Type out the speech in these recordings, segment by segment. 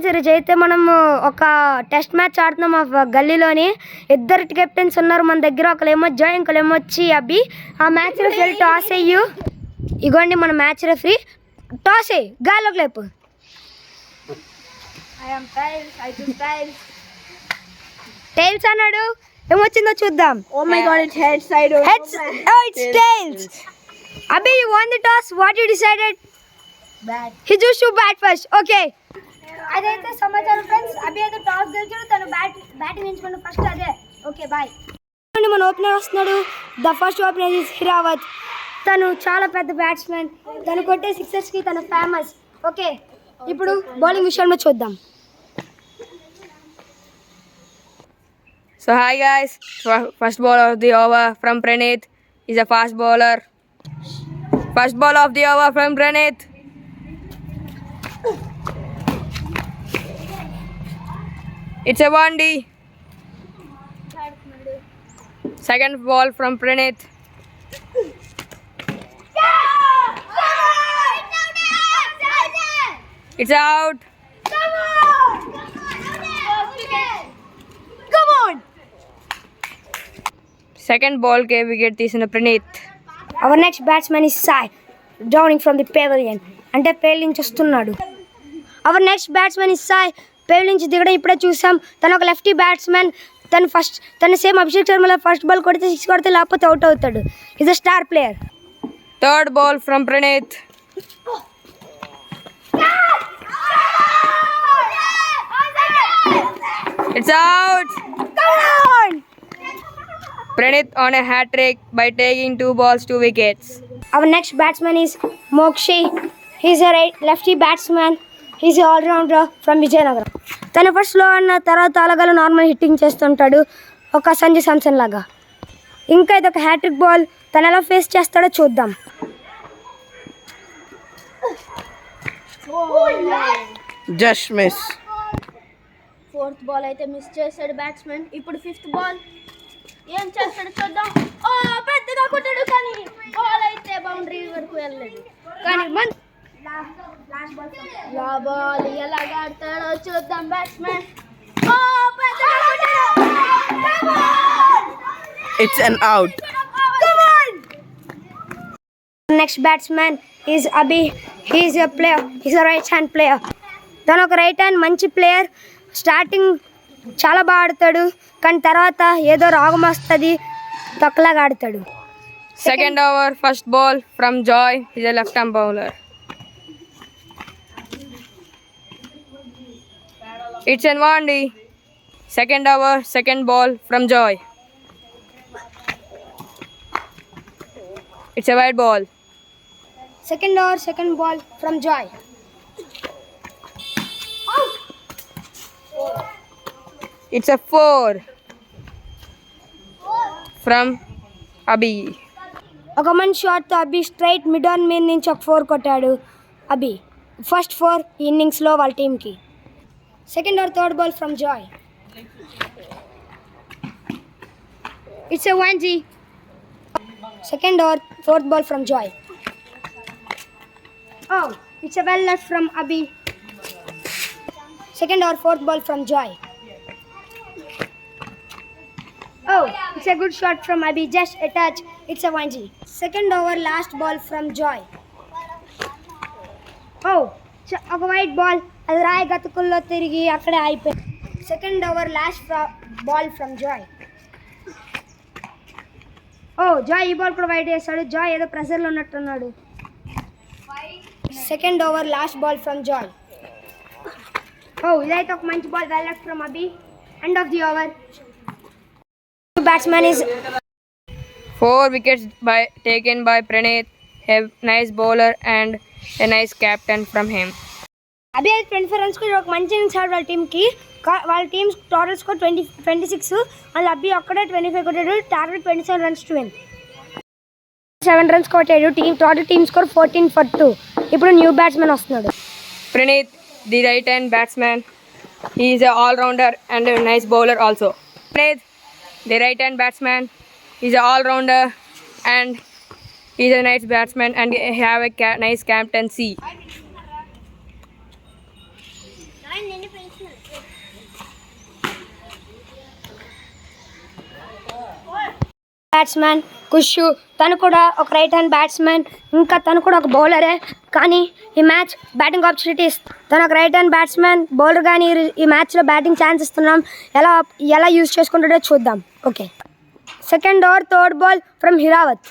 Series అయితే మనం ఒక టెస్ట్ మ్యాచ్ ఆడుతున్నాం ఆ గల్లీలోని. ఇద్దరు కెప్టెన్స్ ఉన్నారు మన దగ్గర. ఒకళ్ళేమో జాయ్, ఇంకోళ్ళేమో వచ్చి అబ్బి. ఆ మ్యాచ్ రెఫరీ టాస్ అయ్యు. ఇగోండి మన మ్యాచ్ రెఫరీ. టాస్ అయ్యి గాల్లోకి లేపు. టైల్స్ అన్నాడు. ఏమొచ్చిందో చూద్దాం. Oh my god, it's heads. I don't know. It's tails. Abhi, you won the toss. What you decided? Bat. He chose to bat first. Okay. అదైతే సమాచారం friends. అభి అయితే టాస్ గెలిచాడు. తను బ్యాటింగ్ ఎంచుకున్నాడు ఫస్ట్. అదే ఓకే బాయ్. మన opener వస్తున్నాడు. The first opener is Hirawat. తను చాలా పెద్ద బ్యాట్స్మెన్. తను కొట్టే సిక్సర్స్కి తను ఫేమస్. ఓకే, ఇప్పుడు బౌలింగ్ విషయంలో చూద్దాం. So hi guys, first ball of the over from Praneeth is a fast bowler. First ball of the over from Praneeth. It's a 1D. Second ball from Praneeth. It's out. Second ball ke wicket తీసిన Praneeth. Our next batsmen is Sai, Downing from the pavilion. అంటే pale నుంచి వస్తున్నాడు. Our next batsmen is Sai. Pale నుంచి దిగడం ఇప్పుడే చూసాం. తను ఒక లెఫ్టీ బ్యాట్స్మెన్. తను సేమ్ అభిషేక్ శర్మలో ఫస్ట్ బాల్ కొడితే 6 కొడితే, లేకపోతే అవుట్ అవుతాడు. Is a star player. Third ball from Praneeth. It's out. Come on! Praneeth on a hat trick by taking 2 balls, 2 wickets. Our next batsman is Mokshi. He's a lefty batsman. He's an all-rounder from Vijayanagaram. తను first slow అన్న తర్వాత అలాగలు normal hitting చేస్తుంటాడు, ఒక Sanju Samson లాగా. ఇంకా ఇది ఒక hat trick ball. తను ఎలా ఫేస్ చేస్తాడో చూద్దాం. Just miss. ఫోర్త్ బాల్ అయితే మిస్ చేశాడు బ్యాట్స్మెన్. ఇప్పుడు ఫిఫ్త్ బాల్ ఏం చేస్తాడు చూద్దాం. ఓ పెద్దగా కొట్టాడు, కానీ బాల్ అయితే బౌండరీ వరకు వెళ్ళలేదు. కానీ లా బాల్ ఎలా ఆడతాడో చూద్దాం బ్యాట్స్మెన్. ఓ పెద్దగా కొట్టాడు. It's an out. Next batsmen is Abhi. He's a player. He's a right hand player. తను ఒక రైట్ హ్యాండ్ మంచి ప్లేయర్. స్టార్టింగ్ చాలా బాగా ఆడతాడు, కానీ తర్వాత ఏదో రోగం వస్తుంది, తొక్కలాగా ఆడతాడు. Second over, first ball from Joy. He's a left-arm bowler. It's an 1D. Second over, second ball from Joy. It's a wide ball. Second over second ball from Joy. It's a 4 from Abhi. ఒక మంచి షాట్తో అబి straight mid on మీద నుంచి ఒక 4 కొట్టాడు అబి. First 4 ఇన్నింగ్స్లో వాళ్ళ టీంకి. Second over third ball from Joy. It's a 1G. Second over fourth ball from Joy. Oh, it's a well left from Abhi. Second or fourth ball from Joy. Oh, it's a good shot from Abhi. Just a touch. It's a 1G. Second over last ball from Joy. Oh, ఒక wide ball. అది రాయి గతుకుల్లో తిరిగి అక్కడే అయిపోయింది. Second over last ball from Joy. Oh Joy ఈ ball కూడా wide వేస్తాడు. జాయ్ ఏదో ప్రెషర్లో ఉన్నట్టున్నాడు. Second over last ball from Joy. Oh ఇదైతే ఒక మంచి ball. Well left from Abhi. End of the over. Batsmen is 4 wickets taken by Praneeth. A nice bowler and a nice captain from him. అబి అయితే 24 runs కూడా ఒక మంచి innings ఆడు వాళ్ళ టీంకి. వాళ్ళ టీమ్ టోటల్ స్కోర్ 26. వాళ్ళు అబ్బి ఒక్కడే 25 కొట్టాడు. Target 27 runs to win. 7 runs కొట్టాడు. Total team score 14 for 2. ఇప్పుడు న్యూ బ్యాట్స్మెన్ వస్తున్నాడు. Praneeth, the right-hand batsman. He is an all-rounder and a nice bowler also. Praneeth, the right-hand batsman. He is an all-rounder and he is a nice batsman and have a nice captaincy. Batsmen Kushu, తను కూడా ఒక right hand batsmen, ఇంకా తను కూడా ఒక బౌలరే. కానీ ఈ match batting opportunities, తను ఒక రైట్ హ్యాండ్ బ్యాట్స్మెన్ బౌలర్, కానీ ఈ మ్యాచ్లో బ్యాటింగ్ ఛాన్స్ ఇస్తున్నాం. ఎలా యూజ్ చేసుకుంటాడో చూద్దాం. Okay, second over third ball from Hirawat.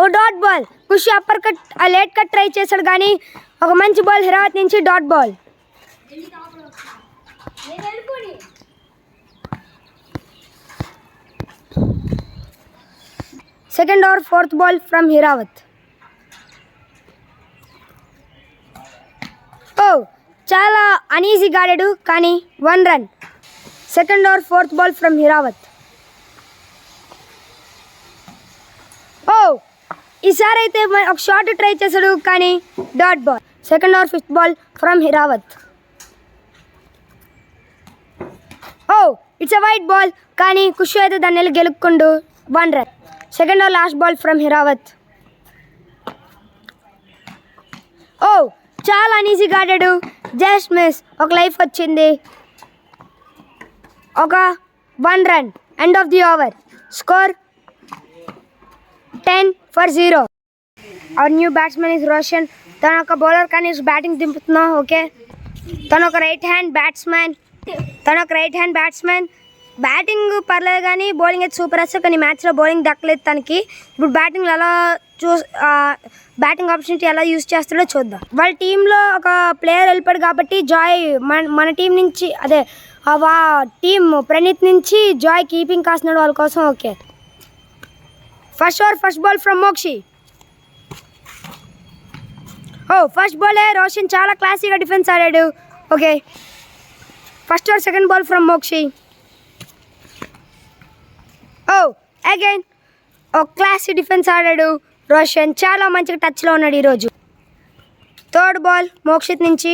Oh dot ball. Kushi upper cut late cut try చేశాడు, కానీ ఒక మంచి బాల్ హిరావత్ నుంచి dot ball. Second over fourth ball from Hirawat. చాలా అనీజీగా ఆడాడు, కానీ 1 run. Second over fourth ball from Hirawat. ఈసారి అయితే ఒక షార్ట్ ట్రై చేశాడు, కానీ dot ball. Second over fifth ball from Hirawat. It's a wide ball, కానీ కుషు అయితే దాన్ని గెలుక్కుండు 1 run. Second over last ball from Hirawat. చాలా అనీజీగా ఆడాడు, జస్ట్ మిస్. ఒక లైఫ్ వచ్చింది, ఒక 1 run. End of the over. Score 10-0. Our new batsmen is Roshan. తను ఒక బౌలర్, కానీ బ్యాటింగ్ దింపుతున్నా. ఓకే, తను ఒక రైట్ హ్యాండ్ బ్యాట్స్మెన్. బ్యాటింగ్ పర్లేదు, కానీ బౌలింగ్ అయితే సూపర్ వేస్తాడు. కానీ మ్యాచ్లో బౌలింగ్ దక్కలేదు తనకి. ఇప్పుడు బ్యాటింగ్ బ్యాటింగ్ ఆపర్చునిటీ ఎలా యూజ్ చేస్తాడో చూద్దాం. వాళ్ళ టీంలో ఒక ప్లేయర్ వెళ్ళిపోయాడు, కాబట్టి జాయ్ మన టీం నుంచి, అదే టీం ప్రణీత్ నుంచి జాయ్ కీపింగ్ కాస్తున్నాడు వాళ్ళ కోసం. Okay, first over first ball from Mokshi. First బాలే రోషన్ చాలా క్లాసీగా డిఫెన్స్ ఆడాడు. Okay, first over second ball from Mokshi. Again classy defence ఆడాడు రోషన్. చాలా మంచిగా టచ్లో ఉన్నాడు ఈరోజు. థర్డ్ బాల్ మోక్షిత్ నుంచి.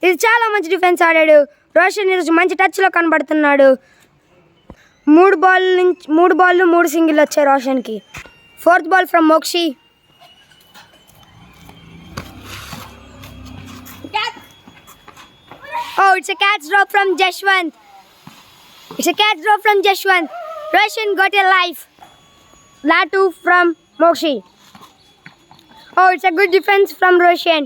ఇది చాలా మంచి డిఫెన్స్ ఆడాడు రోషన్. ఈరోజు మంచి టచ్లో కనబడుతున్నాడు. 3 బాల్ 3 సింగిల్ వచ్చాయి రోషన్కి. Fourth ball from Mokshi. It's a catch drop from Jashwant. Roshan got a life. Latu from Mokshi. It's a good defense from Roshan.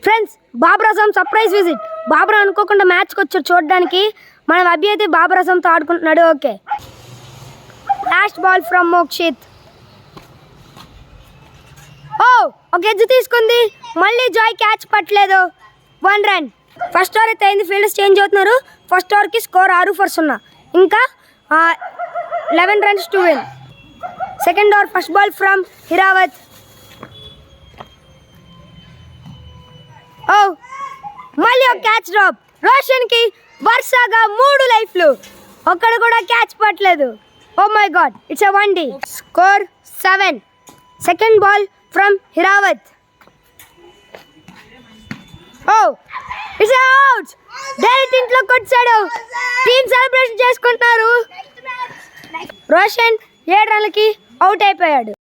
Friends, Babar Azam surprise visit. Babar అనుకోకుండా మ్యాచ్కి వచ్చాడు చూడడానికి. మన అభి అయితే బాబర్ అజంతో ఆడుకుంటున్నాడు. Okay, last ball from Mokshith. ఒక edge తీసుకుంది, మళ్ళీ జాయ్ క్యాచ్ పట్టలేదు. 1 రన్. ఫస్ట్ ఓవర్ అయితే అయింది, ఫీల్డర్స్ చేంజ్ అవుతున్నారు. ఫస్ట్ ఓవర్కి స్కోర్ 6-0. ఇంకా 11 runs to win. Second over first ball from Hirawat. మళ్ళీ ఒక క్యాచ్ డ్రాప్. రోషన్కి వరుసగా 3 లైఫ్లు, ఒక్కడ కూడా క్యాచ్ పట్టలేదు. Oh my God, it's a 1D. Score 7. Second ball from Hirawat. It's out. Direct ఇంట్లో కొట్టాడు. టీమ్ సెలబ్రేషన్ చేసుకుంటున్నారు. రోషన్ 7 రన్లకి అవుట్ అయిపోయాడు.